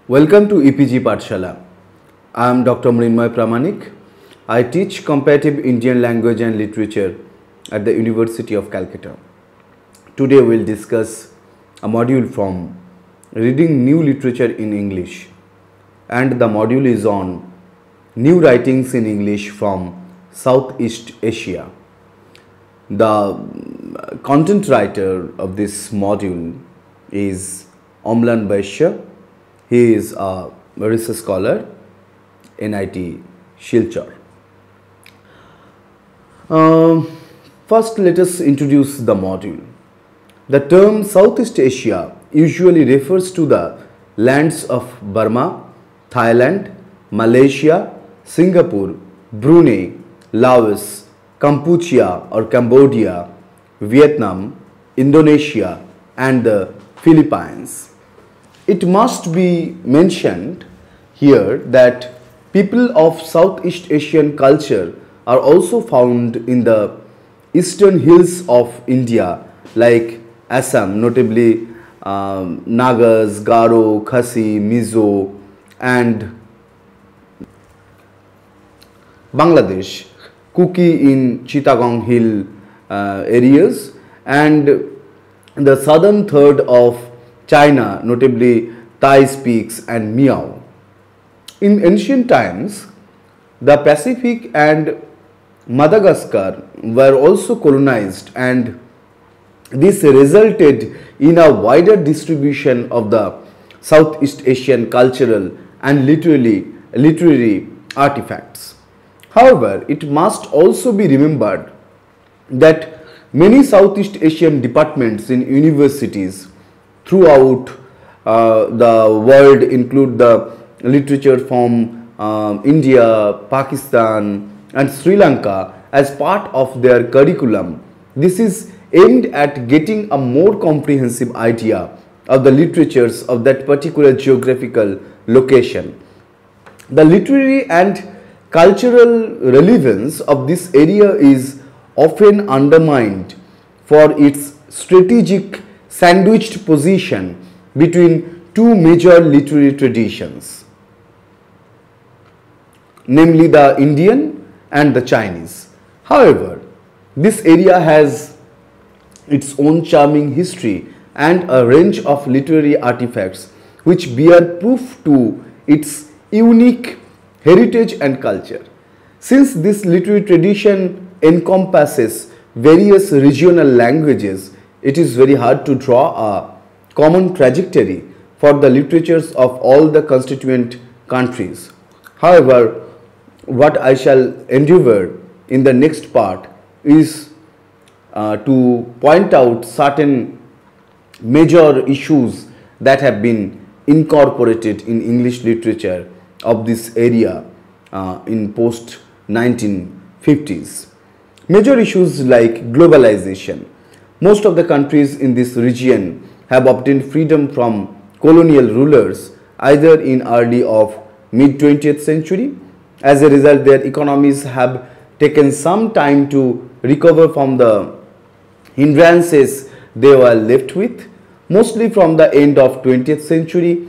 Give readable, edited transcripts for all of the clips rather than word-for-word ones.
Welcome to EPG Pathshala. I am Dr. Mrinmoy Pramanik. I teach comparative Indian language and literature at the University of Calcutta. Today we will discuss a module from Reading New Literature in English, and the module is on New Writings in English from Southeast Asia. The content writer of this module is Omlan Baisya. He is a research scholar, NIT Silchar. First, let us introduce the module. The term Southeast Asia usually refers to the lands of Burma, Thailand, Malaysia, Singapore, Brunei, Laos, Kampuchea or Cambodia, Vietnam, Indonesia and the Philippines. It must be mentioned here that people of Southeast Asian culture are also found in the eastern hills of India like Assam, notably Nagas, Garo, Khasi, Mizo and Bangladesh, Kuki in Chittagong Hill areas, and the southern third of China, notably Thai speaks and Miao. In ancient times, the Pacific and Madagascar were also colonized, and this resulted in a wider distribution of the Southeast Asian cultural and literary artifacts. However, it must also be remembered that many Southeast Asian departments in universities throughout the world include the literature from India, Pakistan and Sri Lanka as part of their curriculum. This is aimed at getting a more comprehensive idea of the literatures of that particular geographical location. The literary and cultural relevance of this area is often undermined for its strategic sandwiched position between two major literary traditions, namely the Indian and the Chinese. However, this area has its own charming history and a range of literary artifacts which bear proof to its unique heritage and culture. Since this literary tradition encompasses various regional languages, it is very hard to draw a common trajectory for the literatures of all the constituent countries. However, what I shall endeavor in the next part is to point out certain major issues that have been incorporated in English literature of this area in post 1950s. Major issues like globalization. Most of the countries in this region have obtained freedom from colonial rulers either in early or mid 20th century. As a result, their economies have taken some time to recover from the hindrances they were left with. Mostly from the end of 20th century,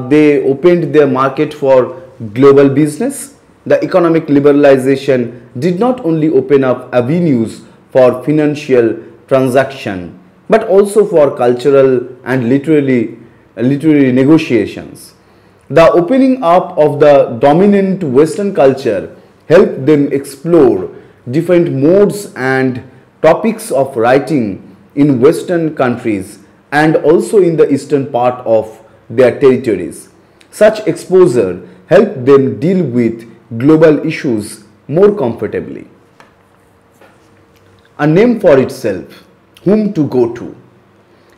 they opened their market for global business. The economic liberalization did not only open up avenues for financial transaction, but also for cultural and literary negotiations. The opening up of the dominant Western culture helped them explore different modes and topics of writing in Western countries and also in the eastern part of their territories. Such exposure helped them deal with global issues more comfortably. A name for itself, whom to go to.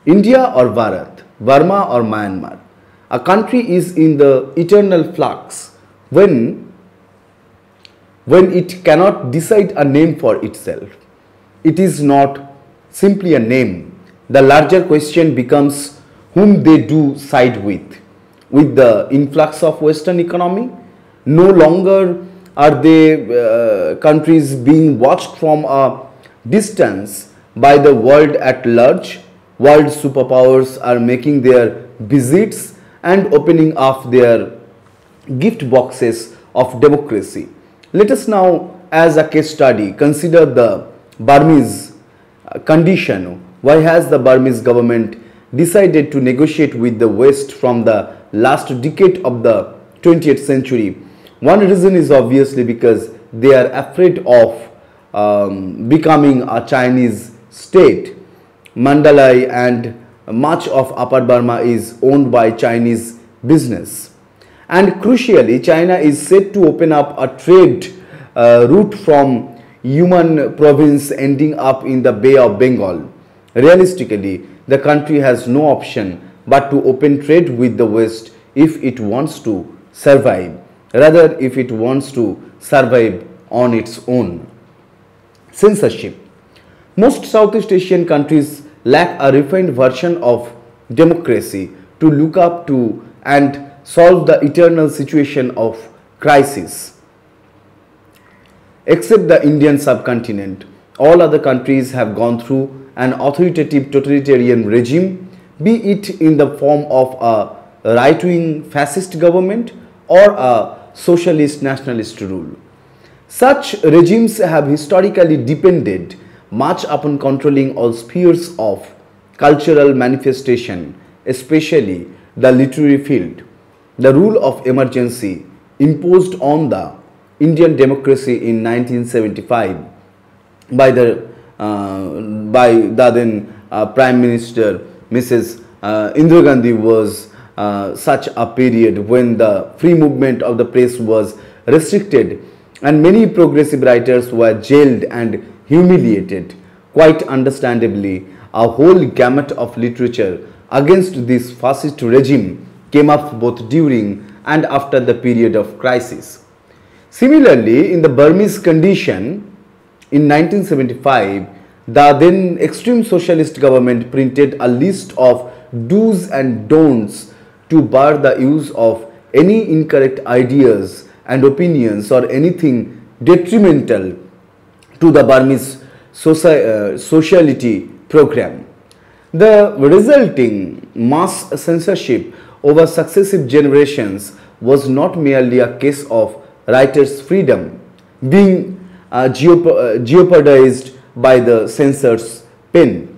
India or Bharat, Burma or Myanmar. A country is in the eternal flux when it cannot decide a name for itself. It is not simply a name. The larger question becomes whom they do side with. With the influx of Western economy, no longer are they countries being watched from a distance by the world at large. World superpowers are making their visits and opening of their gift boxes of democracy. Let us now, as a case study, consider the Burmese condition. Why has the Burmese government decided to negotiate with the West from the last decade of the 20th century? One reason is obviously because they are afraid of becoming a Chinese state. Mandalay and much of Upper Burma is owned by Chinese business. And crucially, China is set to open up a trade route from Yunnan province ending up in the Bay of Bengal. Realistically, the country has no option but to open trade with the West if it wants to survive, rather if it wants to survive on its own. Censorship. Most Southeast Asian countries lack a refined version of democracy to look up to and solve the eternal situation of crisis. Except the Indian subcontinent, all other countries have gone through an authoritative totalitarian regime, be it in the form of a right-wing fascist government or a socialist nationalist rule. Such regimes have historically depended much upon controlling all spheres of cultural manifestation, especially the literary field. The rule of emergency imposed on the Indian democracy in 1975 by the then Prime Minister Mrs. Indira Gandhi was such a period when the free movement of the press was restricted and many progressive writers were jailed and humiliated. Quite understandably, a whole gamut of literature against this fascist regime came up both during and after the period of crisis. Similarly, in the Burmese Condition in 1975, the then extreme socialist government printed a list of do's and don'ts to bar the use of any incorrect ideas and opinions or anything detrimental to the Burmese sociality program. The resulting mass censorship over successive generations was not merely a case of writers' freedom being jeopardized by the censor's pen.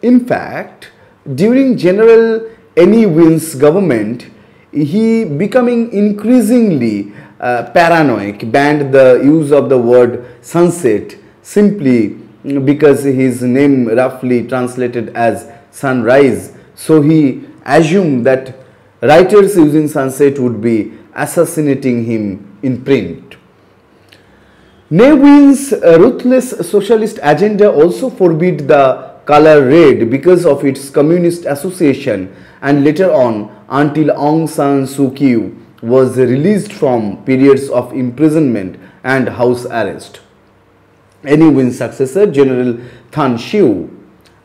In fact, during General N.E. Win's government, he becoming increasingly paranoid, banned the use of the word sunset simply because his name roughly translated as sunrise. So he assumed that writers using sunset would be assassinating him in print. Ne Win's ruthless socialist agenda also forbade the color red because of its communist association, and later on until Aung San Suu Kyi was released from periods of imprisonment and house arrest. Ne Win's successor, General Than Shwe,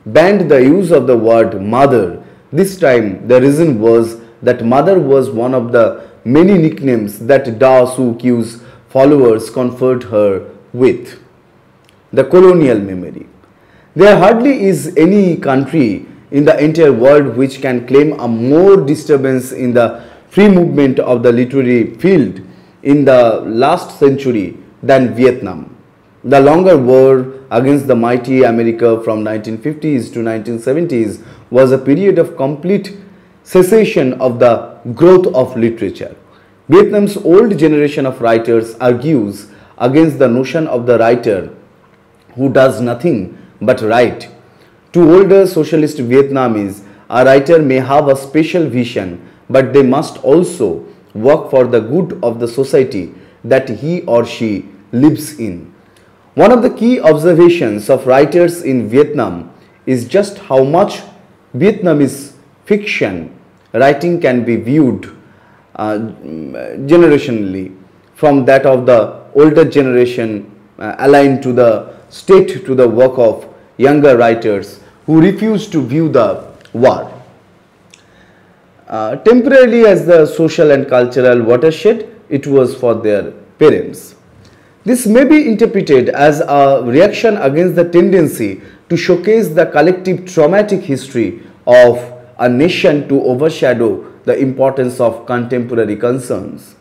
banned the use of the word mother. This time the reason was that mother was one of the many nicknames that Da Suu Kyi's followers conferred her with. The colonial memory. There hardly is any country in the entire world which can claim a more disturbance in the free movement of the literary field in the last century than Vietnam. The longer war against the mighty America from 1950s to 1970s was a period of complete cessation of the growth of literature. Vietnam's old generation of writers argues against the notion of the writer who does nothing but write. To older socialist Vietnamese, a writer may have a special vision, but they must also work for the good of the society that he or she lives in. One of the key observations of writers in Vietnam is just how much Vietnamese fiction writing can be viewed generationally from that of the older generation aligned to the state to the work of younger writers who refuse to view the war temporarily as the social and cultural watershed it was for their parents. This may be interpreted as a reaction against the tendency to showcase the collective traumatic history of a nation to overshadow the importance of contemporary concerns.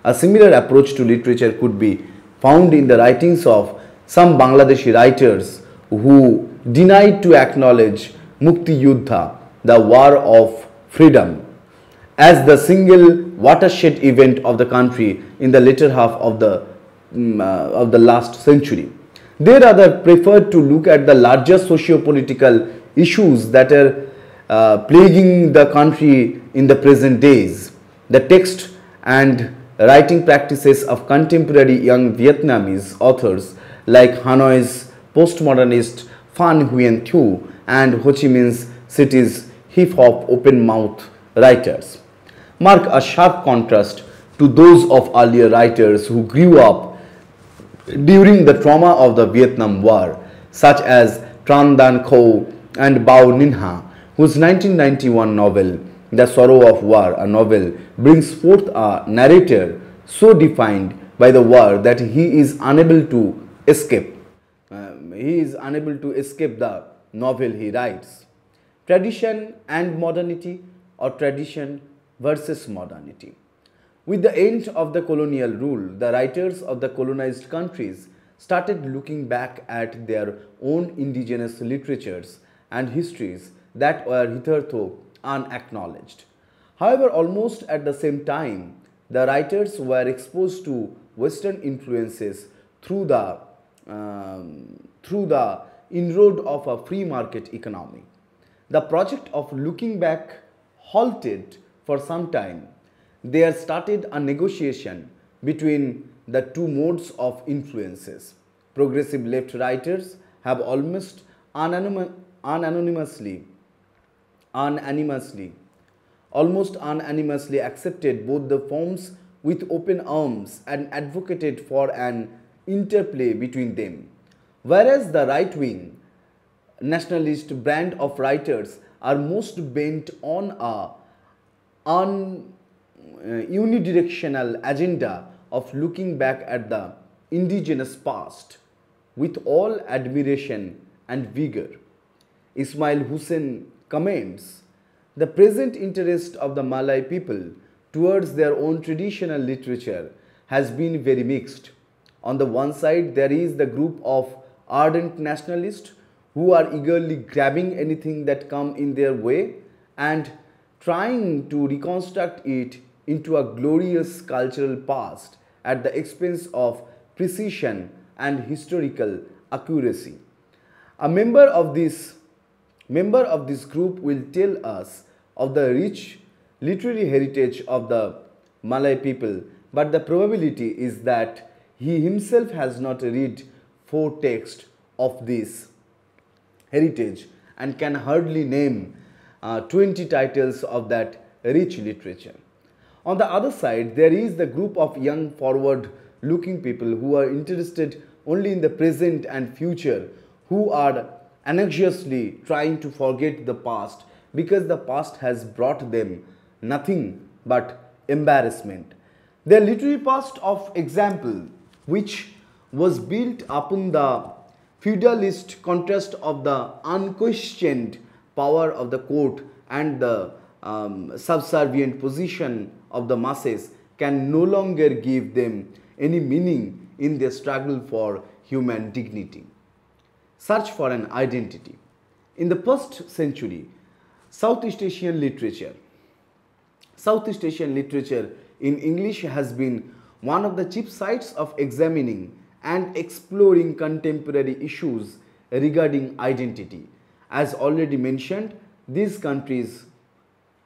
A similar approach to literature could be found in the writings of some Bangladeshi writers who denied to acknowledge Mukti Yuddha, the war of freedom, as the single watershed event of the country in the later half of the last century. They rather preferred to look at the larger socio-political issues that are plaguing the country in the present days. The text and writing practices of contemporary young Vietnamese authors like Hanoi's postmodernist Phan Nguyen Thu and Ho Chi Minh's city's hip-hop open-mouth writers mark a sharp contrast to those of earlier writers who grew up during the trauma of the Vietnam War, such as Tran Dan Kho and Bao Ninh Ha, whose 1991 novel The Sorrow of War, a novel, brings forth a narrator so defined by the war that he is unable to escape. The novel he writes. Tradition and modernity, or tradition versus modernity. With the end of the colonial rule, the writers of the colonized countries started looking back at their own indigenous literatures and histories that were hitherto unacknowledged. However, almost at the same time, the writers were exposed to Western influences through the inroad of a free market economy. The project of looking back halted for some time. There started a negotiation between the two modes of influences. Progressive left writers have almost unanimously accepted both the forms with open arms and advocated for an interplay between them, whereas the right-wing nationalist brand of writers are most bent on a unidirectional agenda of looking back at the indigenous past with all admiration and vigor. Ismail Hussain comments, the present interest of the Malay people towards their own traditional literature has been very mixed. On the one side, there is the group of ardent nationalists who are eagerly grabbing anything that comes in their way and trying to reconstruct it into a glorious cultural past at the expense of precision and historical accuracy. A member of this group will tell us of the rich literary heritage of the Malay people, but the probability is that he himself has not read foretext of this heritage and can hardly name 20 titles of that rich literature. On the other side, there is the group of young forward-looking people who are interested only in the present and future, who are anxiously trying to forget the past because the past has brought them nothing but embarrassment. Their literary past, of example, which was built upon the feudalist contrast of the unquestioned power of the court and the subservient position of the masses, can no longer give them any meaning in their struggle for human dignity. Search for an identity. In the first century, Southeast Asian literature in English has been one of the chief sites of examining and exploring contemporary issues regarding identity. As already mentioned, these countries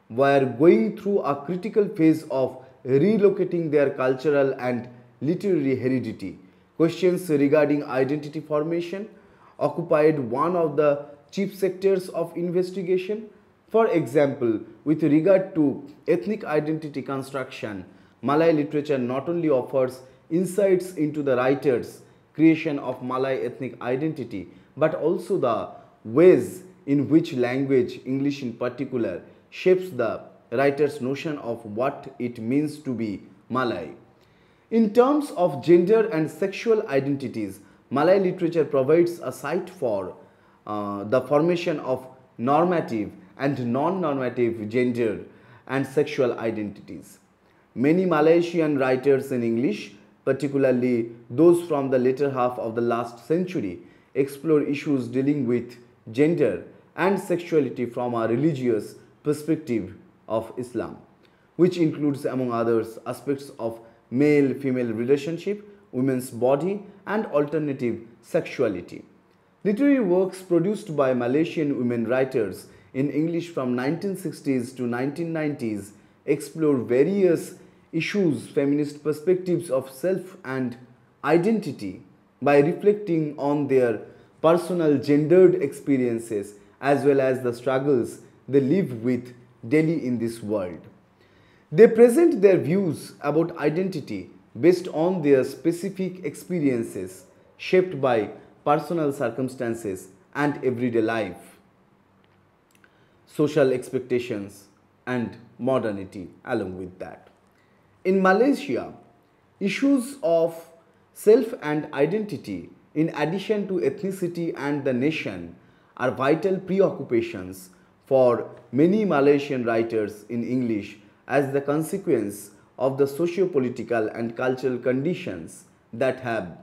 were going through a critical phase of relocating their cultural and literary heredity. Questions regarding identity formation occupied one of the chief sectors of investigation. For example, with regard to ethnic identity construction, Malay literature not only offers insights into the writer's creation of Malay ethnic identity, but also the ways in which language, English in particular, shapes the writer's notion of what it means to be Malay. In terms of gender and sexual identities, Malay literature provides a site for the formation of normative and non-normative gender and sexual identities. Many Malaysian writers in English, particularly those from the later half of the last century, explore issues dealing with gender and sexuality from a religious perspective of Islam, which includes, among others, aspects of male-female relationship, women's body, and alternative sexuality. Literary works produced by Malaysian women writers in English from 1960s to 1990s explore various issues, feminist perspectives of self and identity by reflecting on their personal gendered experiences as well as the struggles they live with daily in this world. They present their views about identity based on their specific experiences shaped by personal circumstances and everyday life, social expectations, and modernity along with that. In Malaysia, issues of self and identity, in addition to ethnicity and the nation, are vital preoccupations for many Malaysian writers in English as the consequence of the socio-political and cultural conditions that have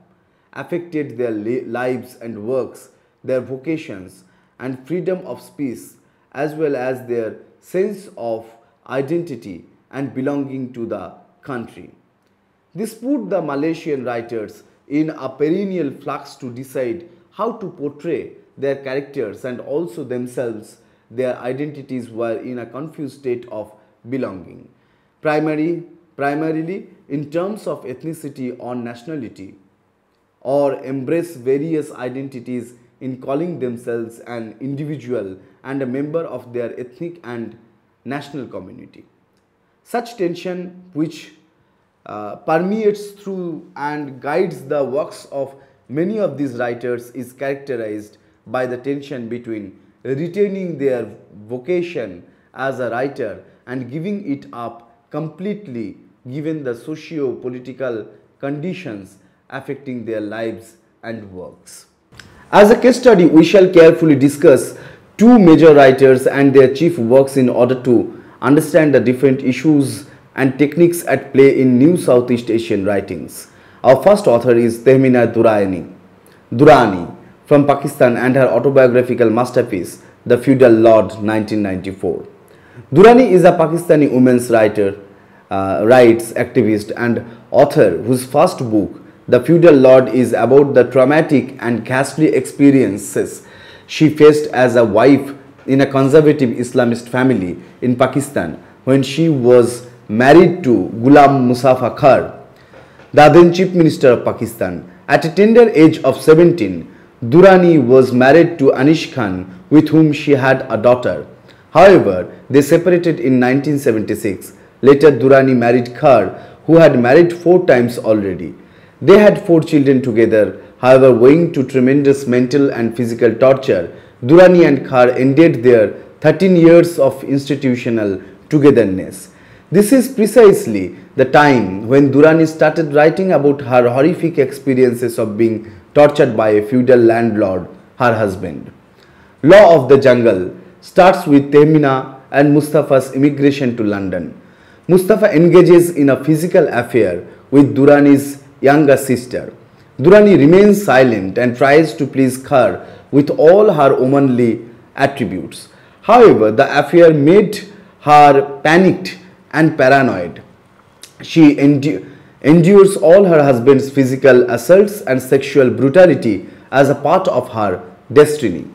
affected their lives and works, their vocations, and freedom of speech, as well as their sense of identity and belonging to the country. This put the Malaysian writers in a perennial flux to decide how to portray their characters, and also themselves, their identities were in a confused state of belonging, primarily in terms of ethnicity or nationality, or embrace various identities in calling themselves an individual and a member of their ethnic and national community. Such tension, which permeates through and guides the works of many of these writers, is characterized by the tension between retaining their vocation as a writer and giving it up completely given the socio-political conditions affecting their lives and works. As a case study, we shall carefully discuss two major writers and their chief works in order to understand the different issues and techniques at play in New Southeast Asian writings. Our first author is Tehmina Durrani from Pakistan, and her autobiographical masterpiece, The Feudal Lord, 1994. Durrani is a Pakistani women's writer, rights activist, and author whose first book, The Feudal Lord, is about the traumatic and ghastly experiences she faced as a wife in a conservative Islamist family in Pakistan when she was married to Ghulam Mustafa Khan, the then Chief Minister of Pakistan. At a tender age of 17, Durrani was married to Anish Khan, with whom she had a daughter. However, they separated in 1976. Later, Durrani married Khan, who had married 4 times already. They had 4 children together. However, owing to tremendous mental and physical torture, Durrani and Khan ended their 13 years of institutional togetherness. This is precisely the time when Durrani started writing about her horrific experiences of being tortured by a feudal landlord, her husband. Law of the Jungle starts with Tehmina and Mustafa's immigration to London. Mustafa engages in a physical affair with Durrani's younger sister. Durrani remains silent and tries to please Khan with all her womanly attributes. However, the affair made her panicked and paranoid. She endures all her husband's physical assaults and sexual brutality as a part of her destiny.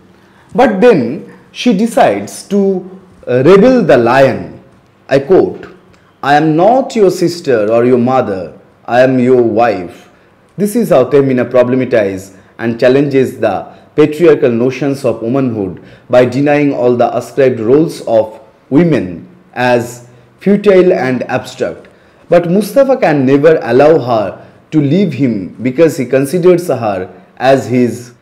But then she decides to rebel the lion. I quote, "I am not your sister or your mother, I am your wife." This is how Tehmina problematizes and challenges the patriarchal notions of womanhood by denying all the ascribed roles of women as futile and abstract. But Mustafa can never allow her to leave him because he considers her as his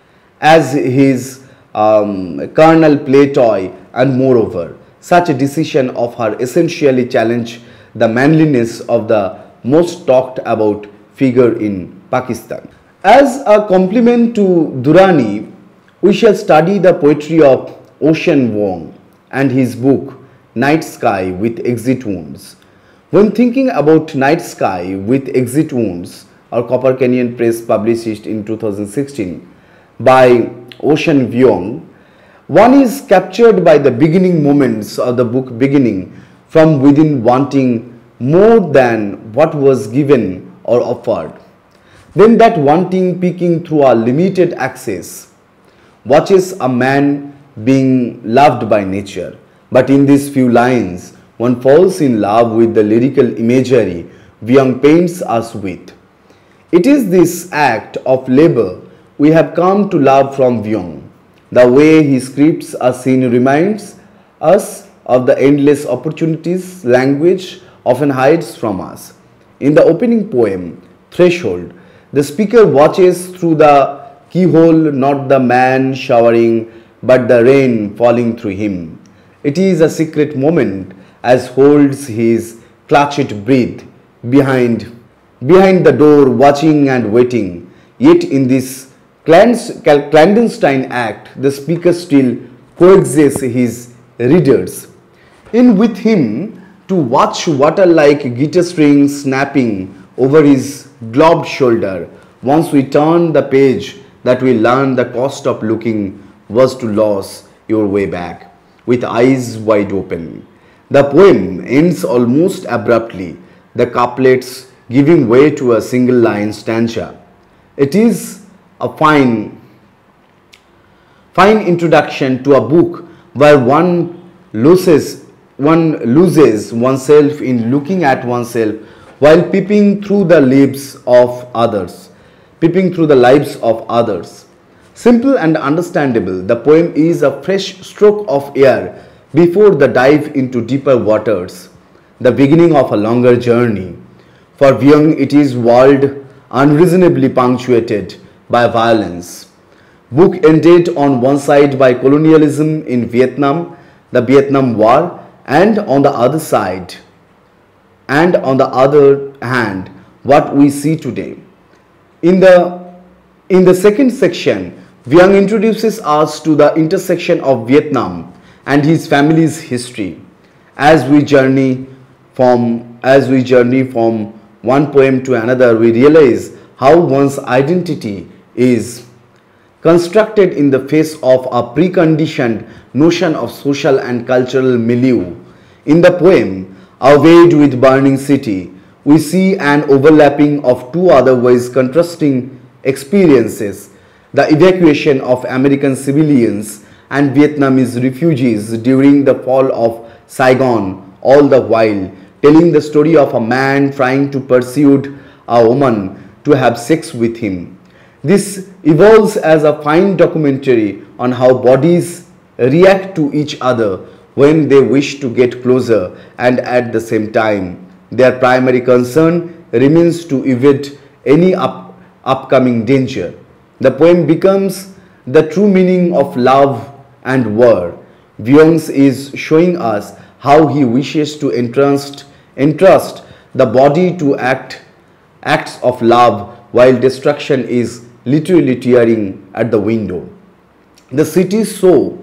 carnal play toy, and moreover, such a decision of her essentially challenged the manliness of the most talked about figure in Pakistan. As a complement to Durrani, we shall study the poetry of Ocean Vuong and his book Night Sky with Exit Wounds. When thinking about Night Sky with Exit Wounds, our Copper Canyon Press published it in 2016 by Ocean Vuong, one is captured by the beginning moments of the book beginning from within, wanting more than what was given or offered. Then that wanting peeking through a limited access, watches a man being loved by nature. But in these few lines, one falls in love with the lyrical imagery Vuong paints us with. It is this act of labor we have come to love from Vuong. The way he scripts a scene reminds us of the endless opportunities language often hides from us. In the opening poem, Threshold, the speaker watches through the keyhole not the man showering, but the rain falling through him. It is a secret moment as holds his clutched breath behind the door, watching and waiting. Yet in this clandestine act, the speaker still coaxes his readers in with him to watch water like guitar strings snapping over his gloved shoulder. Once we turn the page, that we learn the cost of looking was to lose your way back with eyes wide open. The poem ends almost abruptly, the couplets giving way to a single line stanza. It is a fine introduction to a book where one loses oneself in looking at oneself while peeping through the lives of others. Simple and understandable, the poem is a fresh stroke of air before the dive into deeper waters, the beginning of a longer journey. For Vuong, it is world unreasonably punctuated by violence. Book ended on one side by colonialism in Vietnam, the Vietnam War, and on the other hand, what we see today. In the second section, Vuong introduces us to the intersection of Vietnam and his family's history. As we journey from one poem to another, we realize how one's identity is constructed in the face of a preconditioned notion of social and cultural milieu. In the poem, Awed with Burning City, we see an overlapping of two otherwise contrasting experiences, the evacuation of American civilians and Vietnamese refugees during the fall of Saigon, all the while telling the story of a man trying to persuade a woman to have sex with him. This evolves as a fine documentary on how bodies react to each other when they wish to get closer, and at the same time, their primary concern remains to evade any upcoming danger. The poem becomes the true meaning of love and war. Vuong is showing us how he wishes to entrust the body to acts of love while destruction is literally tearing at the window. The city so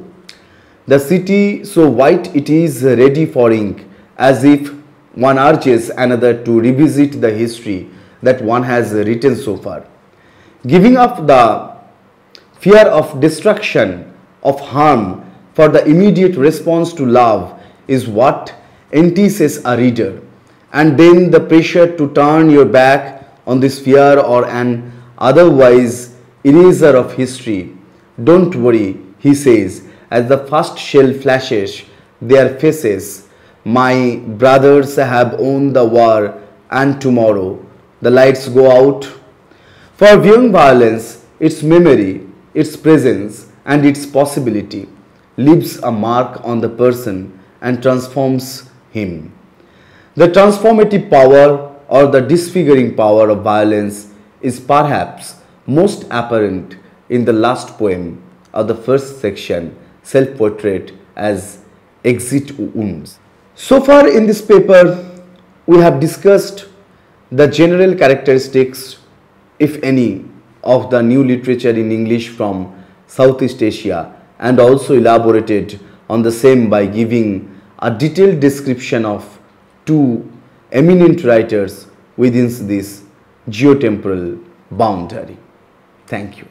white it is ready for ink, as if one urges another to revisit the history that one has written so far. Giving up the fear of destruction, of harm, for the immediate response to love is what entices a reader. And then the pressure to turn your back on this fear or an otherwise eraser of history. Don't worry, he says, as the first shell flashes their faces. My brothers have won the war, and tomorrow the lights go out. For Vuong, violence, its memory, its presence, and its possibility leaves a mark on the person and transforms him. The transformative power or the disfiguring power of violence is perhaps most apparent in the last poem of the first section, Self-Portrait as Exit Wounds. So far in this paper, we have discussed the general characteristics, if any, of the new literature in English from Southeast Asia, and also elaborated on the same by giving a detailed description of two eminent writers within this geotemporal boundary. Thank you.